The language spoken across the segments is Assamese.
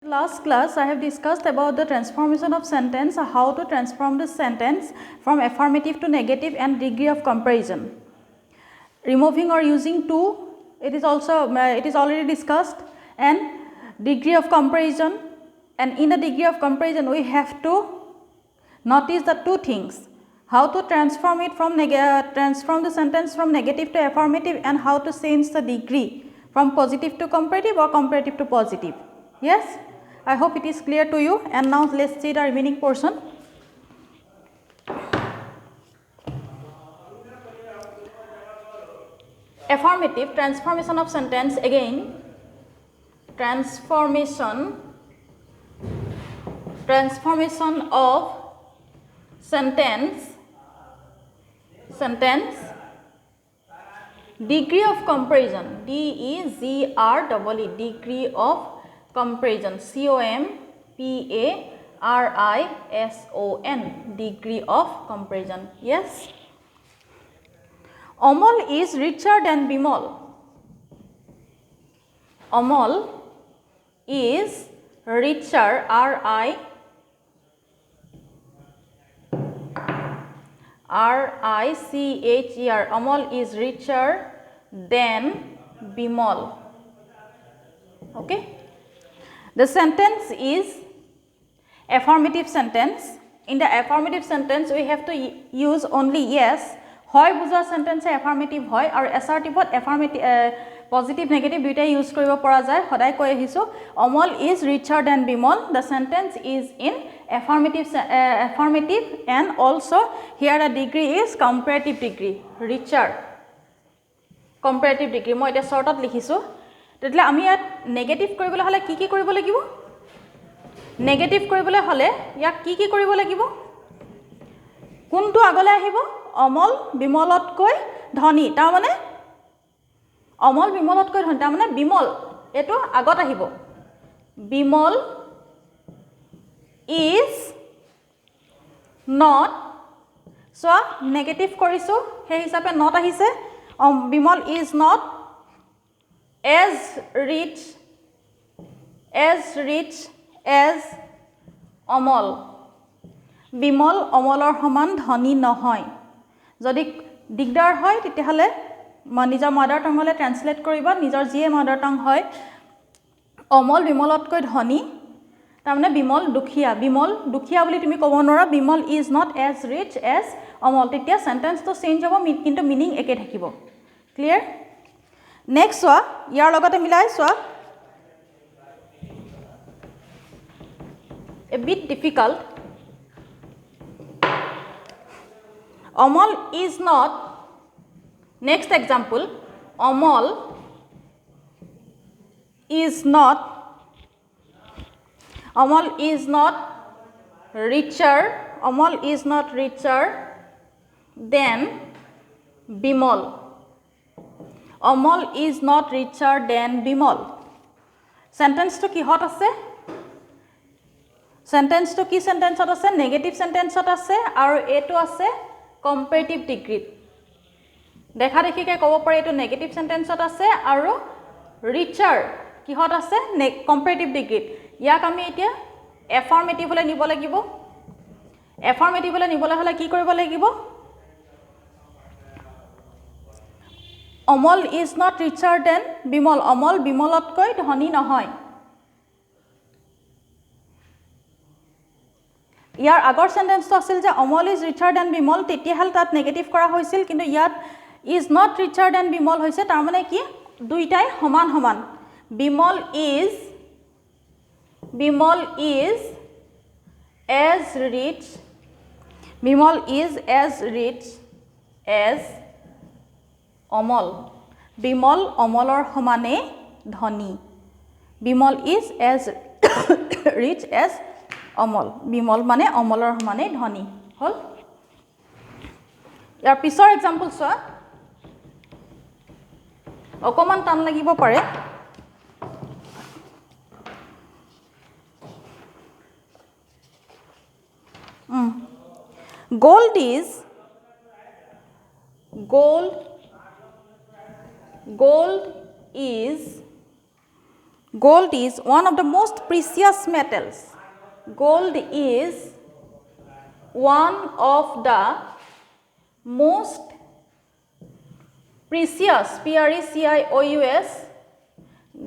Last class I have discussed about the transformation of sentence, how to transform the sentence from affirmative to negative and degree of comparison. Removing or using to, it is already discussed, and degree of comparison. And in the degree of comparison we have to notice the two things: how to transform it from transform the sentence from negative to affirmative, and how to change the degree from positive to comparative or comparative to positive. Yes, I hope it is clear to you. And now let's see the remaining portion. Affirmative, transformation of sentence. Again, transformation of sentence, degree of comparison, degree of comparison, comparison, degree of comparison. Yes, Amol is richer than Bimal. Amol is richer, richer, Amol is richer than Bimal. Okay, the sentence is affirmative sentence. In the affirmative sentence we have to use only yes. হয় বুজা sentence affirmative হয়, আৰু assertive affirmative positive negative দুইটা ইউজ কৰিব পৰা যায়। সদায় কৈ আহিছো Amol is richer than Bimal. The sentence is in affirmative and also here the degree is comparative degree, richer comparative degree. মই এটা শর্টত লিখিছো। তেতিয়ালে আমি ইয়াত নেগেটিভ কৰিবলৈ হলে কি কৰিব লাগিব? নেগেটিভ কৰিবলৈ হলে ইয়াক কি কৰিব লাগিব? কোনটো আগলৈ আহিব? অমল বিমলতকৈ ধনী। তাৰ মানে অমল বিমলতকৈ ধনী, তাৰ মানে বিমল এটো আগত আহিব। Bimal is not, so negative কৰিছো সেই হিচাপে not আহিছে। Bimal is not as rich as Amal. Bimal অমলৰ সমান ধনী নহয়। যদি দিগদাৰ হয় তেতিয়াহলে নিজৰ মাদাৰ টাংলে ট্ৰান্সলেট কৰিবা, নিজৰ যিয়ে মাদাৰ টাং হয়। অমল বিমলতকৈ ধনী, তাৰ মানে বিমল দুখীয়া। বিমল দুখীয়া বুলি তুমি ক'ব নোৱাৰা। Bimal is not as rich as Amal. তেতিয়া সেন্টেন্সটো চেঞ্জ হ'ব কিন্তু মিনিং একে থাকিব। ক্লিয়াৰ? নেক্সট চোৱা, ইয়াৰ লগতে মিলাই চোৱা। A bit difficult. Amol is not, next example, Amol is not richer than Bimal. Amol is not richer than Bimal. Sentence to কিহত আছে? Sentence to কি সেন্টেন্সত আছে? নেগেটিভ সেন্টেন্সত আছে, আৰু এটো আছে comparative degree. দেখা দেখিকে ক'ব পাৰি এটো নেগেটিভ সেন্টেন্সত আছে, আৰু richer কিহত আছে? comparative degree. ইয়াক আমি এতিয়া affirmative নিব লাগিব। affirmative নিবলৈ হলে কি কৰিব লাগিব? Amal is not richer than Bimal. Amal বিমলতকৈ ধনী নহয়। ইয়াৰ আগৰ সেন্টেন্সটো আছিল যে Amal is richer than Bimal, তেতিয়াহলে তাত নেগেটিভ কৰা হৈছিল, কিন্তু ইয়াত is not richer than Bimal হৈছে। তাৰ মানে কি দুইটাই সমান সমান। Bimal is as rich as Amal. Bimal অমলৰ সমানে ধনী। Bimal is as rich as Amal. Bimal মানে অমলৰ সমানে ধনী হল। ইয়াৰ পিছৰ এক্সাম্পল চোৱা, অকমান টান লাগিব পাৰে। Gold is Gold is one of the most precious metals. Gold is one of the most precious, precious.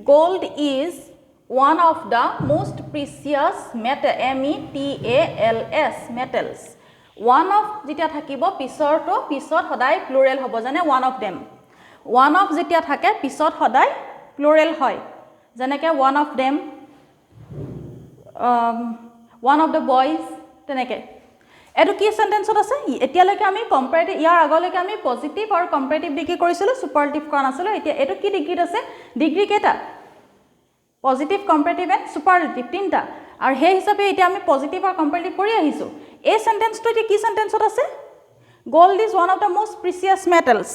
Gold is one of the most precious metal, metals, metals. One of যেতিয়া থাকিব পিছৰটো পিছত সদায় প্লুৰেল হ'ব জানে one of them. One of যেতিয়া থাকে পিছত সদায় প্লুৰেল হয় যেনেকৈ one of them, one of the boys তেনেকৈ এটো কি সেন্টেন্সত আছে এতিয়ালৈকে আমি কম্পাৰেটিভ ইয়াৰ আগলৈকে আমি পজিটিভ আৰু কম্পাৰেটিভ ডিগ্ৰী কৰিছিলো সুপাৰলেটিভ কৰা নাছিলো এতিয়া এটো কি ডিগ্ৰীত আছে ডিগ্ৰী কেটা পজিটিভ কম্পাৰেটিভ এণ্ড সুপাৰলেটিভ তিনটা আৰু সেই হিচাপে এতিয়া আমি পজিটিভ আৰু কম্পাৰেটিভ কৰি আহিছো এই সেন্টেন্সটো এতিয়া কি সেন্টেন্সত আছে gold is one of the most precious metals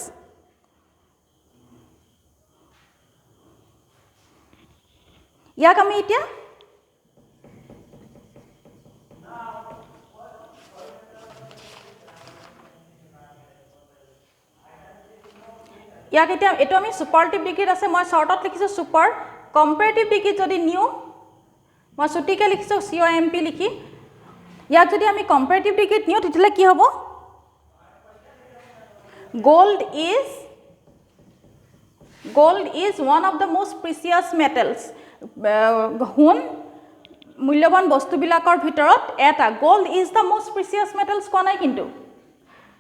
ইয়াক আমি এতিয়া ইয়াক এতিয়া এটো আমি সুপাৰলেটিভ ডিগ্ৰীত আছে মই শৰ্টত লিখিছো সুপাৰ কম্পাৰেটিভ ডিগ্ৰী যদি নিউ মই ছুটিকে লিখিছো COMP লিখি ইয়াক যদি আমি কম্পাৰেটিভ ডিগ্ৰীত নিউ তেতিয়ালে কি হ'ব gold is one of the most precious metals হুন মূল্যবান বস্তুবিলাকৰ ভিতৰত এটা gold is the most precious metals কোৱা নাই কিন্তু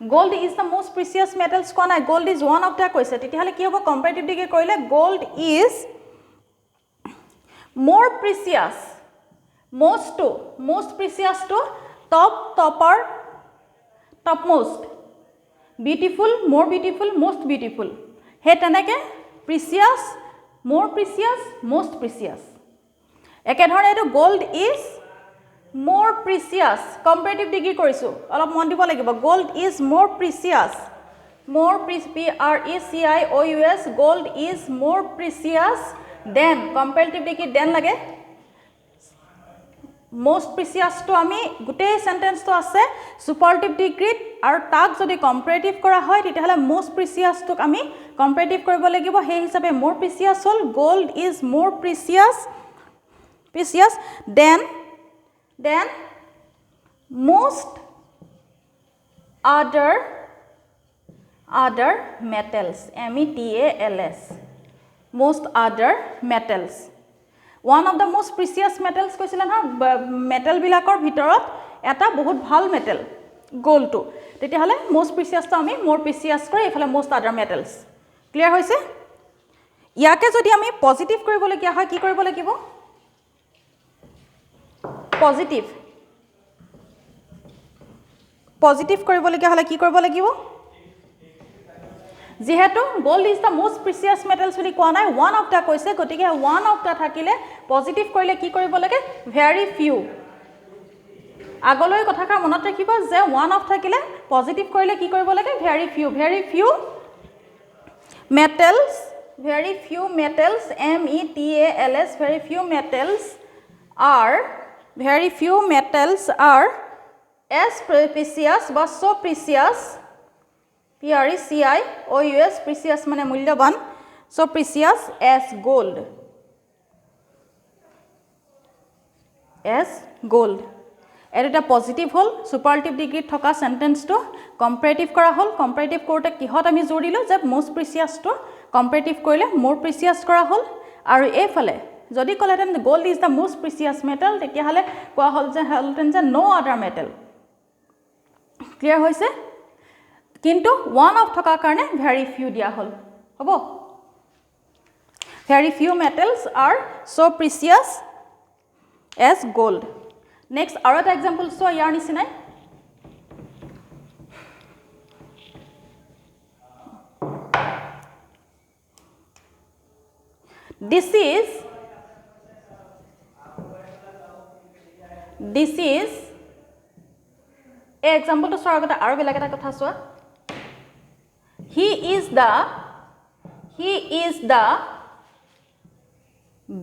gold is the most precious metals কোৱা নাই gold is one of the কৈছে তেতিয়ালে কি হ'ব কম্পাৰেটিভ ডিগ্ৰী কৰিলে gold is more precious most precious to topper topmost beautiful more beautiful most beautiful he teneke precious more precious most precious eke dhone etu gold is more precious comparative degree korisu olop mon dibo lagibo gold is more precious more precious gold is more precious than comparative degree than lage most precious to ami gute sentence to ase superlative degree aru tak jodi comparative kora hoy titahale most precious to ami comparative koribo lagibo he hisabe more precious hol gold is more precious than most other metals metals most other metals one of the most precious metals কৈছিল না মেটাল বিলাকৰ ভিতৰত এটা বহুত ভাল মেটাল গোল্ড টু তেতিয়া হলে most precious তো আমি more precious কৰি এফালে most other metals ক্লিয়াৰ হৈছে ইয়াকে যদি আমি পজিটিভ কৰিব লগিয়া হয় কি কৰিব লাগিব পজিটিভ কৰিব লগিয়া হলে কি কৰিব লাগিব যেহেতু gold is the most precious metals বুলি কোৱা নাই one of the কৈছে গতিকে one of the থাকিলে পজিটিভ কৰিলে কি কৰিব লাগে very few আগলৈ কথাকা মনত ৰাখিবা যে one of থাকিলে পজিটিভ কৰিলে কি কৰিব লাগে very few metals very few metals metals very few metals are as precious but so precious precious precious মানে মূল্যবান so precious as gold এটা পজিটিভ হল সুপাৰলেটিভ ডিগ্ৰীত থকা সেন্টেন্সটো কম্পাৰেটিভ কৰা হল কম্পাৰেটিভ কৰোতে কিহত আমি জোৰ দিলো যে মোষ্ট প্ৰিচিয়াছ টো কম্পাৰেটিভ কৰিলে মোৰ প্ৰিচিয়াছ কৰা হল আৰু এফালে যদি কলেতেন gold is the most precious metal তেতিয়া হলে কোৱা হল যে নো আদাৰ মেটাল ক্লিয়াৰ হৈছে কিন্তু ওয়ান অফ থকা কাৰণে ভেৰি ফিউ দিয়া হল হ'ব very few metals R so precious as gold next আৰু এটা এক্সাম্পল সো ইয়াৰ নিচিনাই this is এই এক্সাম্পলটো সৰ আগতে আৰু বেলেগ এটা কথা চোৱা he is the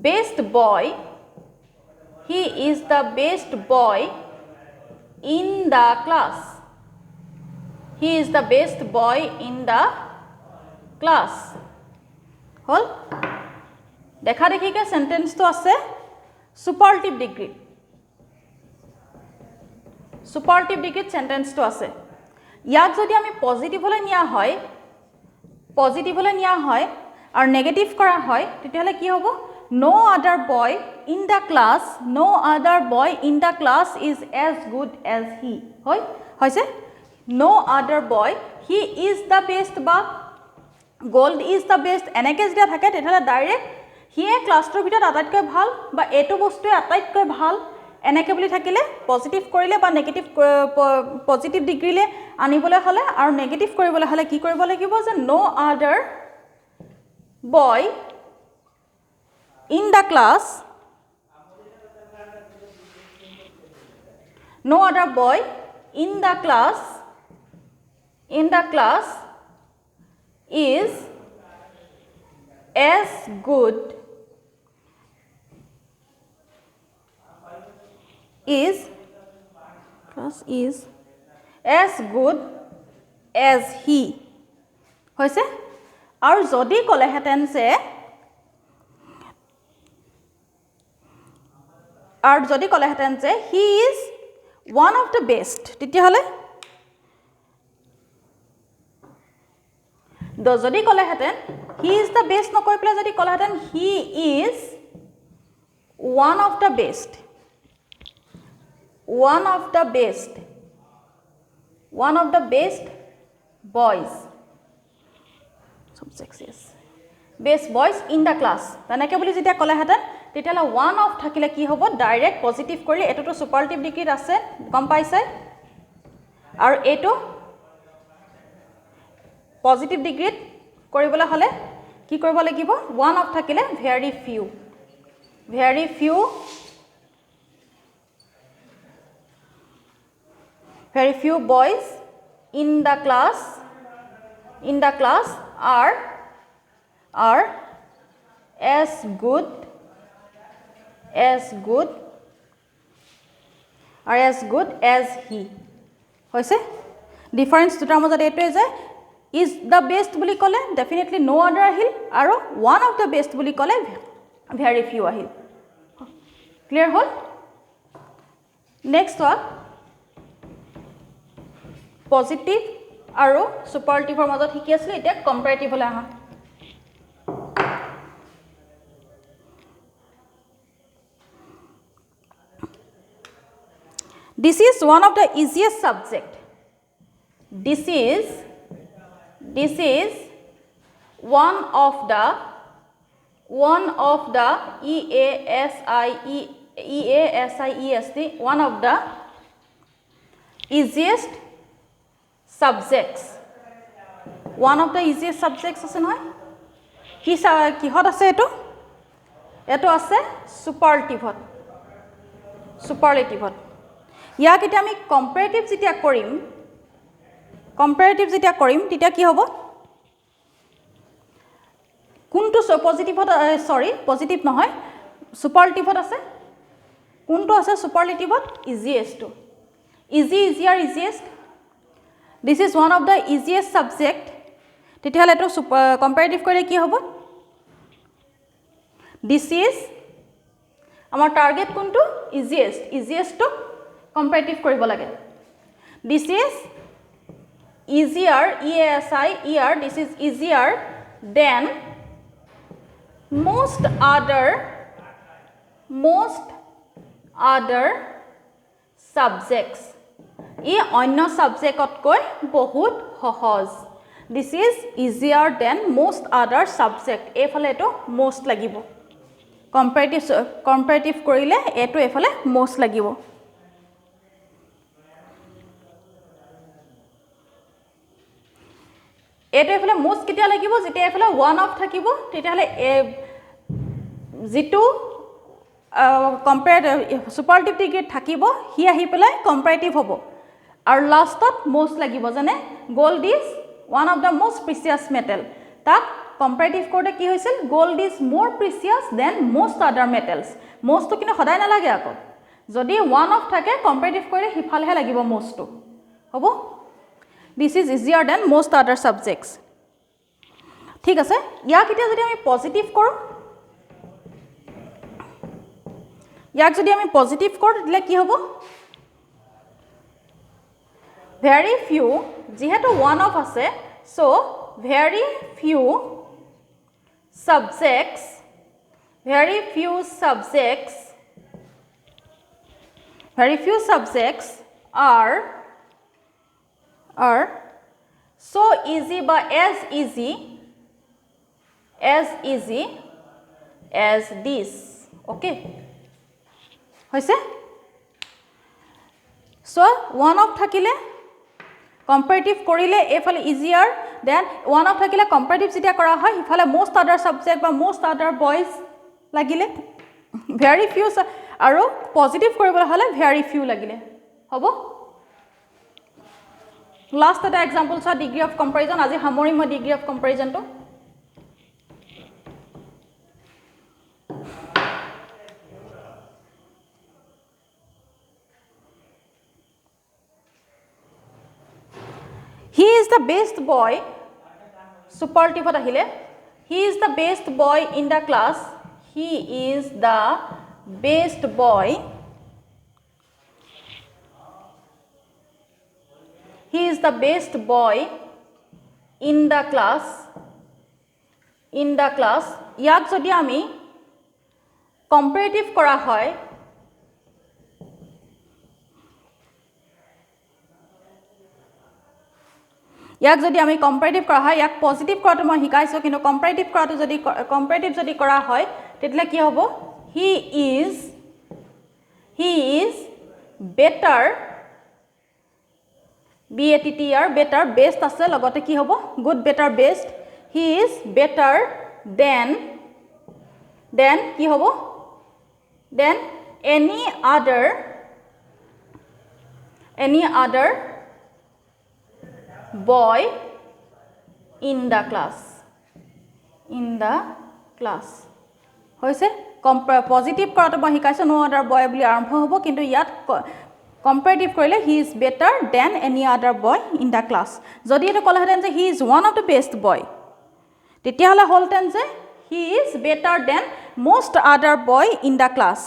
best boy he is the best boy in the class he is the best boy in the class hol দেখা দেখিকে সেন্টেন্সটো আছে সুপাৰলেটিভ ডিগ্ৰী সেন্টেন্সটো আছে ইয়াক যদি আমি পজিটিভলৈ নিয়া হয় আৰু নেগেটিভ কৰা হয় তেতিয়াহলে কি হ'ব no other boy in the class is as good as he হয় হৈছে no other boy he is the best বা gold is the best এনেকৈ যেতিয়া থাকে তেতিয়াহলে ডাইৰেক্ট হিয়ে ক্লাছটোৰ ভিতৰত আটাইতকৈ ভাল বা এইটো বস্তুৱে আটাইতকৈ ভাল এনেকৈ বুলি থাকিলে পজিটিভ কৰিলে বা নেগেটিভ পজিটিভ ডিগ্ৰীলে আনিবলৈ হ'লে আৰু নেগেটিভ কৰিবলৈ হ'লে কি কৰিব লাগিব যে no other boy in the class no other boy in the class is as good as he হৈছে আৰু যদি কলেহেঁতেন যে he is one of the best তেতিয়াহলে যদি কলেহেঁতেন he is the best নকৈ পেলাই যদি কলেহেঁতেন he is one of the best boys subjects yes best boys in the class তেনেকৈ বুলি যেতিয়া কলেহেঁতেন তেতিয়াহলে one of থাকিলে কি হ'ব ডাইৰেক্ট পজিটিভ কৰিলে এটোটো সুপাৰলেটিভ ডিগ্ৰীত আছে গম পাইছে আৰু এটো পজিটিভ ডিগ্ৰীত কৰিবলৈ হ'লে কি কৰিব লাগিব one of থাকিলে very few boys in the class are as good as he হৈছে ডিফাৰেন্স দুটাৰ মাজত এইটোৱে যে is the best বুলি ক'লে definitely no other আহিল আৰু one of the best বুলি ক'লে very few আহিল ক্লিয়াৰ হ'ল নেক্সট ওয়ান পজিটিভ আৰু সুপাৰলেটিভৰ মাজত শিকি আছিল এতিয়া কম্পাৰেটিভলৈ আহা This is one of the easiest subject. This is one of the one of the easiest subjects. One of the easiest subjects আছে নহয় কিহত আছে এটো আছে সুপাৰলেটিভত ইয়াক এতিয়া আমি কম্পাৰেটিভ যেতিয়া কৰিম তেতিয়া কি হ'ব কোনটো পজিটিভ নহয় সুপাৰলেটিভত আছে কোনটো আছে সুপাৰলেটিভত easiest this is one of the easiest subject তেতিয়াহলে এটো কম্পাৰেটিভ কৰিলে কি হ'ব this is আমাৰ টাৰ্গেট কোনটো easiest to comparative কৰিব লাগে this is easier this is easier than most other subjects ই অন্য সাবজেক্টতকৈ বহুত সহজ this is easier than most other subject এফালে এটো most লাগিব comparative কৰিলে এটো এফালে most লাগিব এটো এফালে most কেতিয়া লাগিব যেতিয়া এফালে one of থাকিব তেতিয়াহলে যেটো সুপাৰলেটিভ ডিগ্ৰী থাকিব হি আহি পেলাই কম্পাৰেটিভ হ'ব আৰু লাষ্টত most লাগিব জানে gold is one of the most precious metal তাক কম্পাৰেটিভ কৰোতে কি হৈছিল gold is more precious than most other metals most তো কিন্তু সদায় নালাগে আকৌ যদি one of থাকে কম্পাৰেটিভ কৰিলে হিফালেহে লাগিব most তো হ'ব this is easier than most other subjects ঠিক আছে ইয়াক এতিয়া যদি আমি পজিটিভ কৰোঁ ইয়াক যদি আমি পজিটিভ কৰোঁ তেতিয়াহ'লে কি হ'ব very few যেহেতু one of আছে so very few subjects are so easy বা as easy as this okay হৈছে so one of থাকিলে comparative কৰিলে এফালে easier then one of থাকিলে comparative যেতিয়া কৰা হয় ইফালে most other subject বা most other boys লাগিলে very few আৰু positive কৰিবলৈ হলে very few লাগিলে হ'ব last এটা example চা degree of comparison আজি সামৰিম মই degree of comparison to he is the best boy superlative ahile he is the best boy in the class he is the best boy in the class ইয়াক যদি আমি comparative কৰা হয় ইয়াক যদি আমি comparative কৰা হয় ইয়াক পজিটিভ কৰাটো মই শিকাইছো কিন্তু comparative কৰাটো যদি কৰা হয় তেতিয়ালে কি হ'ব he is better better best আছে লগতে কি হ'ব good better best he is better than কি হ'ব than any other boy in the class হৈছে পজিটিভ কৰাটো মই শিকাইছো no other boy বুলি আৰম্ভ হ'ব কিন্তু ইয়াত comparative কৰিলে he is better than any other boy in the class যদি এটা কলা হেতেন যে he is one of the best boy তেতিয়াহলে হলতেন যে he is better than most other boy in the class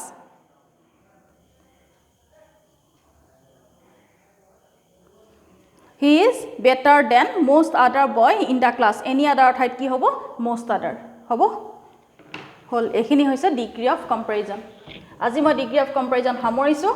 he is better than most other boy in the class any other ঠাইত কি হ'ব most other হ'ব হল এখিনি হৈছে degree of comparison আজি মই degree of comparison সামৰিছো